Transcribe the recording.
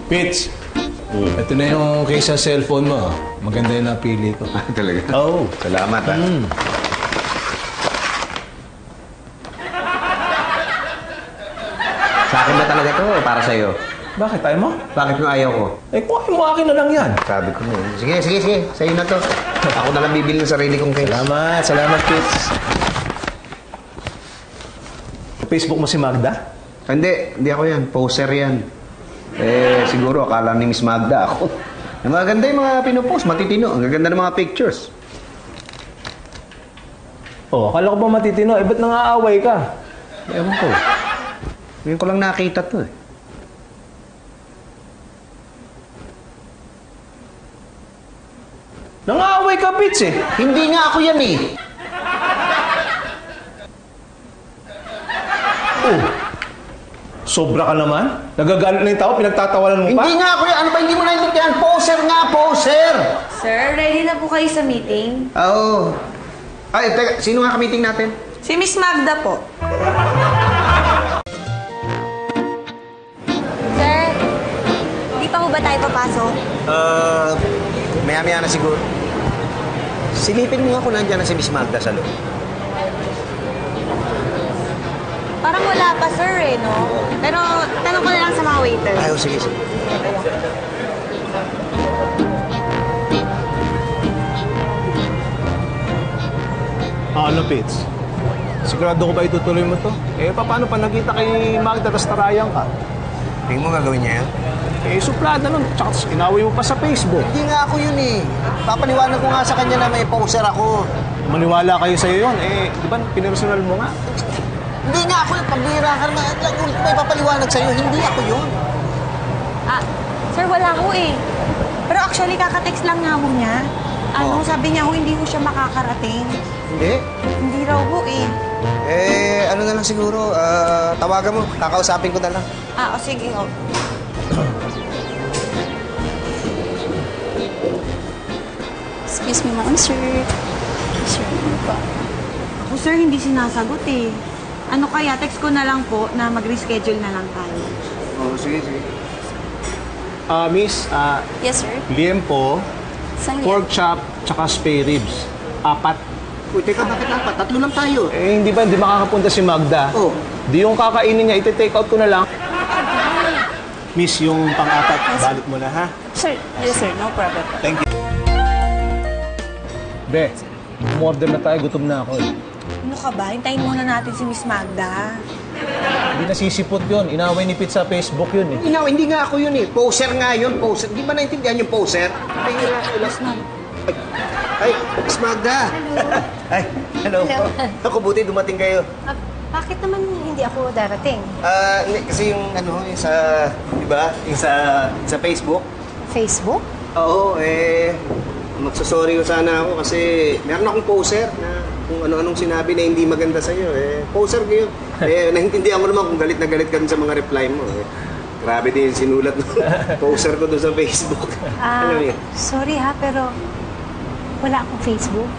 Pitch, ito na yung case sa cellphone mo. Maganda yung napili ko. Talaga? Oo. Salamat, ha? Sa akin ba talaga to o para sa'yo? Bakit? Tayo mo? Bakit mo ayaw ko? Eh, kuhain mo akin na lang yan. Sabi ko mo. Sige. Sa'yo na to. Ako na lang bibili ng sarili kong case. Salamat, Pitch. Facebook mo si Magda? Hindi ako yan. Poser yan. Siguro akala ni Miss Magda ako. Maganda yung mga pinupost, matitino. Ang gaganda ng mga pictures. Oh, akala ko ba matitino? Eh, ba't nang-aaway ka? Ewan ko. Ngayon ko lang nakita to eh. Nang-aaway ka, Pitch eh. Hindi nga ako yan eh. Oh. Sobra ka naman? Nagagalit na yung tao, pinagtatawanan mo pa? Hindi nga ako yan. Ano ba hindi mo naintindihan? Poser nga, poser! Sir, ready na po kayo sa meeting? Oo. Ay, teka. Sino nga ka-meeting natin? Si Miss Magda po. Sir, di pa ho ba tayo papasok? Maya-maya na siguro. Silipin mo nga kung nandiyan na si Miss Magda sa loob. Parang wala pa, sir, eh, no? Pero tanong ko na lang sa mga waiter. Ay, sige. Ano, Pitch? Sigurado ko ba itutuloy mo to? Eh, paano pa nakita kay Magda tas tarayang ka? Tingin mo gagawin niya yan? Eh, suplada nun. Tsaka inaway mo pa sa Facebook. Hindi nga ako yun eh. Papaniwanan ko nga sa kanya na may poser ako. Maniwala kayo sa'yo yun. Eh, di ba, pinersonal mo nga? Hindi nga ako yung pagbira ka naman. May papaliwanag sa'yo. Hindi ako yun. Sir, wala ho eh. Pero actually, kakatext lang nga ho niya. Sabi niya ho, hindi ho siya makakarating. Hindi? Hindi raw ho eh. Ano na lang siguro. Tawagan mo. Kakausapin ko na lang. O sige ho. Excuse me, ma'am, sir. Sir, ano ba? Ako, sir, hindi sinasagot eh. Ano kaya, text ko na lang po na mag-reschedule na lang tayo. Sige. Miss, Yes, sir. liempo, Saan pork chop, tsaka spare ribs. 4. Uy, teka, bakit apat? 3 lang tayo. Eh, hindi makakapunta si Magda? Oh. Di yung kakainin niya, iti-take out ko na lang. Miss, yung pang-4, balik mo na, ha? Sir, yes, sir. No problem. Thank you. Be, umorder na tayo. Gutom na ako eh. Ano ka ba? Hintayin muna natin si Miss Magda. Hindi nasisipot yun. Inaway ni Pete sa Facebook yun eh. Hindi nga ako yun eh. Poser nga yun, poser. Di ba naintindihan yung poser? Ay, Miss Magda. Ay, hello. Ako, buti dumating kayo. Bakit naman hindi ako darating? Kasi yung yung sa, di ba? Yung sa Facebook. Facebook? Oo, magsasorry ko sana ako kasi meron akong poser na kung ano-anong sinabi na hindi maganda sa'yo. Poser ko yun. Naintindihan mo naman kung galit na galit ka dun sa mga reply mo. Grabe din yung sinulat ng poser ko dun sa Facebook. Alam mo yun? Sorry ha, pero wala akong Facebook.